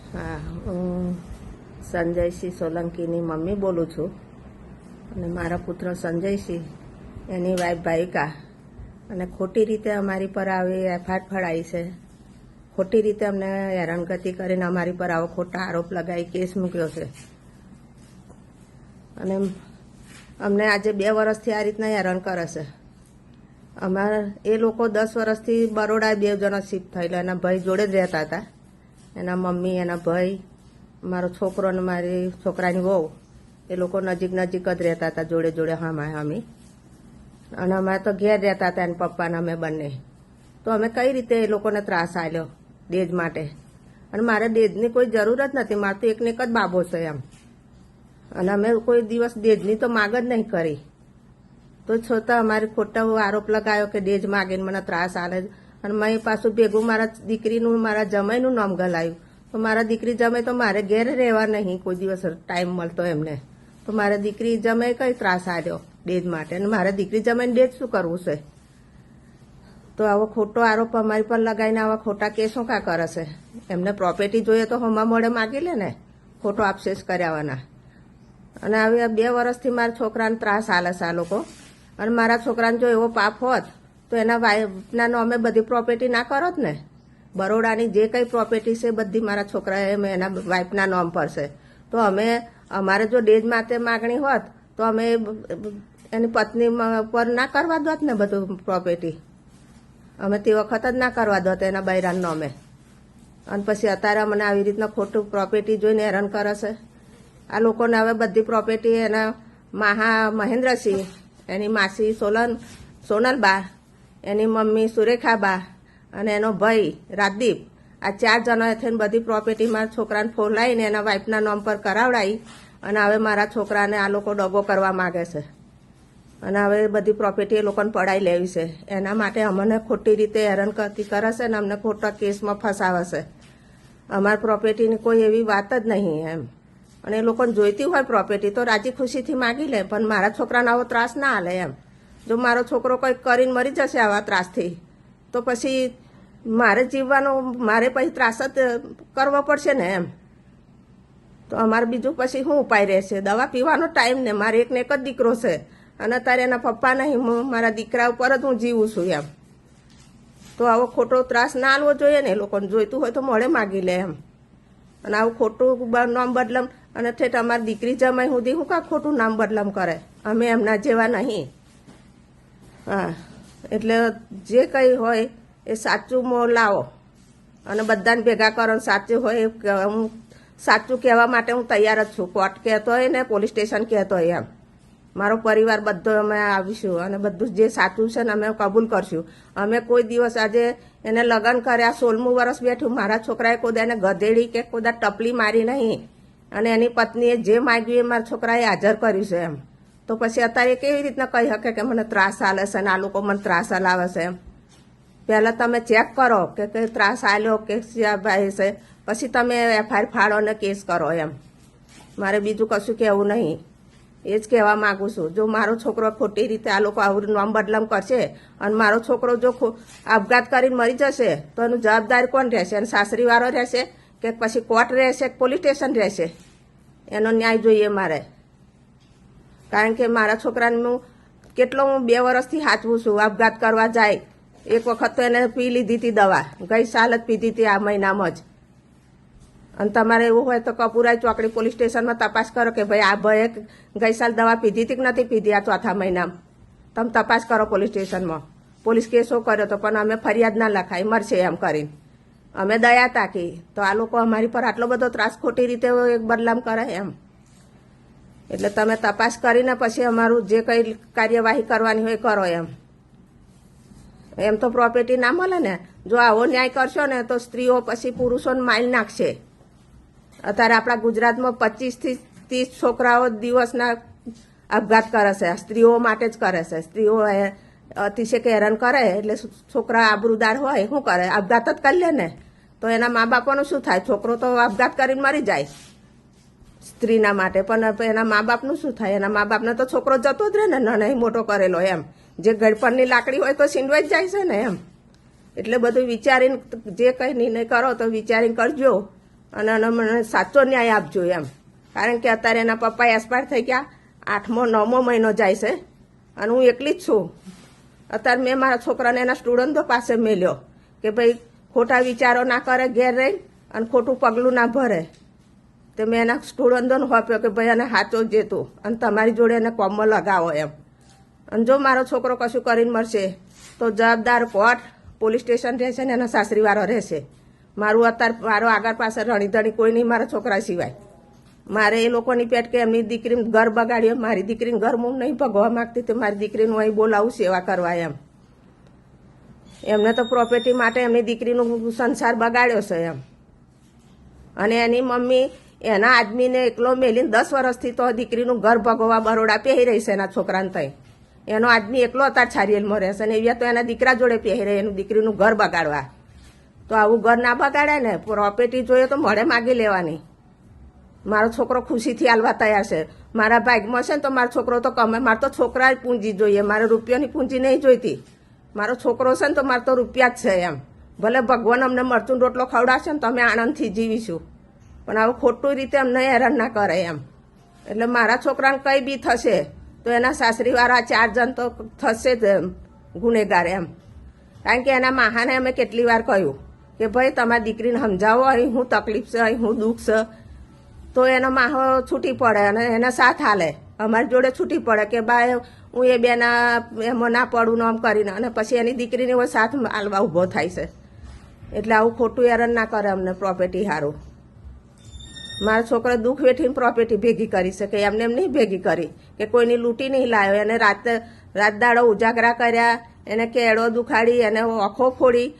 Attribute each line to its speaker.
Speaker 1: હા, હું સંજયસિંહ સોલંકીની મમ્મી બોલું છું અને મારા પુત્ર સંજયસિંહ એની વાઈફ ભાવિકા અને ખોટી રીતે અમારી પર આવી એફઆઈઆર ફળાઈ છે. ખોટી રીતે અમને હેરાનગતિ કરીને અમારી પર આવો ખોટા આરોપ લગાવી કેસ મૂક્યો છે અને અમને આજે 2 વર્ષથી આ રીતના હેરાન કરે છે. અમારા એ લોકો 10 વર્ષથી બરોડા 2 જણા શિફ્ટ થયેલા, એના ભાઈ જોડે જ રહેતા હતા. એના મમ્મી, એના ભાઈ, મારો છોકરો અને મારી છોકરાની વહુ એ લોકો નજીક નજીક જ રહેતા હતા, જોડે જોડે હામી. અને અમારે તો ઘેર રહેતા હતા એના પપ્પાને અમે બંને. તો અમે કઈ રીતે એ લોકોને ત્રાસ આપ્યો દેજ માટે? અને મારે દેજની કોઈ જરૂર જ નથી, મારે તો એકને એક જ બાબો છે એમ. અને અમે કોઈ દિવસ દેજની તો માગ જ નહીં કરી, તો છતાં અમારે ખોટા આરોપ લગાવ્યો કે દેજ માગીને મને ત્રાસ આલે. અને મેં પાછું ભેગું મારા દીકરીનું, મારા જમાઈનું નામ ગલાયું. તો મારા દીકરી જમાઈ તો મારે ઘેર રહેવા નહીં કોઈ દિવસ ટાઈમ મળતો એમને. તો મારા દીકરી જમાઈ કઈ ત્રાસ આલ્યો દેજ માટે? અને મારા દીકરી જમાઈને દેજ શું કરવું છે? તો આવો ખોટો આરોપ અમારી પર લગાવીને આવા ખોટા કેસો કા કરે છે? એમને પ્રોપર્ટી જોઈએ તો હમા મોડે માગી લે ને, ખોટો આપશેષ કર્યાવાના. અને હવે 2 વર્ષથી મારા છોકરાને ત્રાસ આલે છે આ લોકો. અને મારા છોકરાને જો એવો પાપ હોત તો એના વાઈફના નામે બધી પ્રોપર્ટી ના કરત ને. બરોડાની જે કંઈ પ્રોપર્ટી છે બધી મારા છોકરાએ એના વાઈફના નામ પર છે. તો અમારે જો દેજ માટે માગણી હોત તો અમે એની પત્ની પર ના કરવા દોત ને બધું પ્રોપર્ટી. અમે તે વખત જ ના કરવા દોત એના બૈરાના નામે. અને પછી અત્યારે મને આવી રીતના ખોટું પ્રોપર્ટી જોઈને હેરાન કરે છે. આ લોકોને હવે બધી પ્રોપર્ટી એના મહેન્દ્રસિંહ, એની માસી સોનલબા, એની મમ્મી સુરેખાબા અને એનો ભાઈ રાજદીપ, આ 4 જણાએ થઈને બધી પ્રોપર્ટી મારા છોકરાને ફોલાવીને એના વાઈફના નામ પર કરાવડાવી. અને હવે મારા છોકરાને આ લોકો દગો કરવા માગે છે. અને હવે બધી પ્રોપર્ટી એ લોકોને પડાવી લેવી છે. એના માટે અમને ખોટી રીતે હેરાનગતિ કરે છે અને અમને ખોટા કેસમાં ફસાવે છે. અમારી પ્રોપર્ટીની કોઈ એવી વાત જ નહીં એમ. અને એ લોકોને જોઈતી હોય પ્રોપર્ટી તો રાજી ખુશીથી માગી લે, પણ મારા છોકરાને આવો ત્રાસ ના આલે એમ. જો મારો છોકરો કંઈક કરીને મરી જશે આવા ત્રાસથી તો પછી મારે જીવવાનો, મારે પછી ત્રાસ જ કરવો પડશે ને એમ. તો અમારે બીજું પછી શું ઉપાય રહેશે? દવા પીવાનો ટાઈમ ને. મારે એકને એક જ દીકરો છે અને અત્યારે એના પપ્પા નહીં, હું મારા દીકરા ઉપર જ હું જીવું છું એમ. તો આવો ખોટો ત્રાસ ના આલવો જોઈએ ને. એ લોકોને જોઈતું હોય તો મોડે માગી લે એમ. અને આવું ખોટું નામ બદલમ અને ઠેઠ અમારી દીકરી જમાઈ સુધી શું કાં ખોટું નામ બદલમ કરે? અમે એમના જેવા નહીં. હા, એટલે જે કંઈ હોય એ સાચું લાવો અને બધાને ભેગા કરો. સાચું હોય હું સાચું કહેવા માટે હું તૈયાર જ છું. કોર્ટ કહેતો હોય ને પોલીસ સ્ટેશન કહેતો હોય એમ. મારો પરિવાર બધો અમે આવીશું અને બધું જે સાચું છે ને અમે કબૂલ કરશું. અમે કોઈ દિવસ આજે એને લગ્ન કર્યા, 16મું વર્ષ બેઠું, મારા છોકરાએ કોઈ એને ગધેડી કે કોઈ ટપલી મારી નહીં. અને એની પત્નીએ જે માગ્યું એ મારા છોકરાએ હાજર કર્યું છે એમ. તો પછી અત્યારે કેવી રીતના કહી શકે કે મને ત્રાસ આલે છે અને આ લોકો મને ત્રાસ હલાવે છે એમ? પહેલાં તમે ચેક કરો કે ત્રાસ આલ્યો કે ભાઈ છે, પછી તમે એફઆઈઆર ફાળો ને કેસ કરો એમ. મારે બીજું કશું કહેવું નહીં. એ જ કહેવા માગું છું. જો મારો છોકરો ખોટી રીતે આ લોકો આવું નામ બદલામ કરશે અને મારો છોકરો જો આપઘાત કરીને મરી જશે તો એનું જવાબદાર કોણ રહેશે? અને સાસરીવાળો રહેશે કે પછી કોર્ટ રહેશે કે પોલીસ સ્ટેશન રહેશે? એનો ન્યાય જોઈએ મારે. કારણ કે મારા છોકરાને હું 2 વર્ષથી સાચવું છું. આપઘાત કરવા જાય, એક વખત તો એને પી લીધી હતી દવા, ગઈ સાલ જ પીધી હતી આ મહિનામાં જ. અને તમારે એવું હોય તો કપૂરાઈ ચોકડી પોલીસ સ્ટેશનમાં તપાસ કરો કે ભાઈ આ ભાઈએ ગઈ સાલ દવા પીધી હતી કે નથી પીધી આ 4થા મહિનામાં. તમે તપાસ કરો પોલીસ સ્ટેશનમાં. પોલીસ કેસો કર્યો તો પણ અમે ફરિયાદ ના લખાઈ, મરશે એમ કરીને અમે દયા તાકી. તો આ લોકો અમારી પર આટલો બધો ત્રાસ ખોટી રીતે બદલામ કરે એમ. એટલે તમે તપાસ કરીને પછી અમારું જે કંઈ કાર્યવાહી કરવાની હોય કરો એમ. એમ તો પ્રોપર્ટી ના મળે ને. જો આવો ન્યાય કરશો ને તો સ્ત્રીઓ પછી પુરુષોને મારી નાખશે. અત્યારે આપણા ગુજરાતમાં 25 થી 30 છોકરાઓ દિવસના આપઘાત કરે છે. સ્ત્રીઓ માટે જ કરે છે. સ્ત્રીઓ અતિશય હેરાન કરે એટલે છોકરા આબરૂદાર હોય શું કરે? આપઘાત જ કરી લે ને. તો એના મા બાપોનું શું થાય? છોકરો તો આપઘાત કરીને મરી જાય સ્ત્રીના માટે, પણ એના મા બાપનું શું થાય? એના મા બાપને તો છોકરો જતો જ રહે ને, નહીં મોટો કરેલો એમ. જે ગળપણની લાકડી હોય તો છીનવાઈ જ જાય છે ને એમ. એટલે બધું વિચારીને જે કંઈ નિર્ણય કરો તો વિચારીને કરજો. અને મને સાચો ન્યાય આપજો એમ. કારણ કે અત્યારે એના પપ્પા એક્સપાયર થઈ ગયા, 8મો 9મો મહિનો જાય છે અને હું એકલી જ છું. અત્યારે મેં મારા છોકરાને એના સ્ટુડન્ટો પાસે મેલ્યો કે ભાઈ ખોટા વિચારો ના કરે ઘેર રહી અને ખોટું પગલું ના ભરે. તે મેં એના સ્ટુડન્ટોને હોપ્યો કે ભાઈ એને સાચો જેતું અને તમારી જોડે એને કોમમાં લગાવો એમ. અને જો મારો છોકરો કશું કરીને મળશે તો જવાબદાર કોર્ટ, પોલીસ સ્ટેશન રહેશે ને એના સાસરીવાળો રહેશે. મારો આગળ પાછળ રણીધણી કોઈ નહીં મારા છોકરા સિવાય. મારે એ લોકોની પેટ કે એમની દીકરીને ઘર બગાડ્યો, મારી દીકરીને ઘર હું નહીં ભગવા માગતી, તો મારી દીકરીનું અહીં બોલાવું સેવા કરવા એમ. એમને તો પ્રોપર્ટી માટે એમની દીકરીનું સંસાર બગાડ્યો છે એમ. અને એની મમ્મી એના આદમીને એકલો મેલીને 10 વર્ષથી તો દીકરીનું ઘર ભગવા બરોડા પહેરી રહી છે એના છોકરાને થઈ. એનો આદમી એકલો અત્યારે છારિયેલમાં રહેશે ને એવી તો એના દીકરા જોડે પહેરે એનું દીકરીનું ઘર બગાડવા. તો આવું ઘર ના બગાડાય ને. પ્રોપર્ટી જોઈએ તો મળે માગી લેવાની. મારો છોકરો ખુશીથી હાલવા તૈયાર છે. મારા ભાગમાં છે ને તો મારો છોકરો તો કમે. મારે તો છોકરા જ પૂંજી જોઈએ, મારે રૂપિયાની પૂંજી નહીં જોઈતી. મારો છોકરો છે ને તો મારે તો રૂપિયા જ છે એમ. ભલે ભગવાન અમને મરચું રોટલો ખવડાવશે ને તો અમે આનંદથી જીવીશું, પણ આવું ખોટું રીતે અમને હેરાન ના કરે એમ. એટલે મારા છોકરાને કંઈ બી થશે તો એના સાસરીવાળા 4 જણ તો થશે જ ગુનેગાર એમ. કારણ કે એના માહાને અમે કેટલી વાર કહ્યું કે ભાઈ તમારી દીકરીને સમજાવો, અહીં હું તકલીફ છે, અહીં હું દુઃખ છે. તો એનો માહો છૂટી પડે અને એના સાથ હાલે, અમારી જોડે છૂટી પડે કે ભાઈ હું એ બેના એમાં ના પડું આમ કરીને. અને પછી એની દીકરીને એવો સાથ હાલવા ઊભો થાય છે. એટલે આવું ખોટું હેરાન ના કરે અમને પ્રોપર્ટી સારું. મારા છોકરા દુઃખ વેઠીને પ્રોપર્ટી ભેગી કરી છે કે એમને એમ નહીં ભેગી કરી કે કોઈની લૂંટી નહીં લાવ્યો. એને રાત દાડો ઉજાગરા કર્યા, એને કેળો દુખાડી, એને આંખો ફોડી,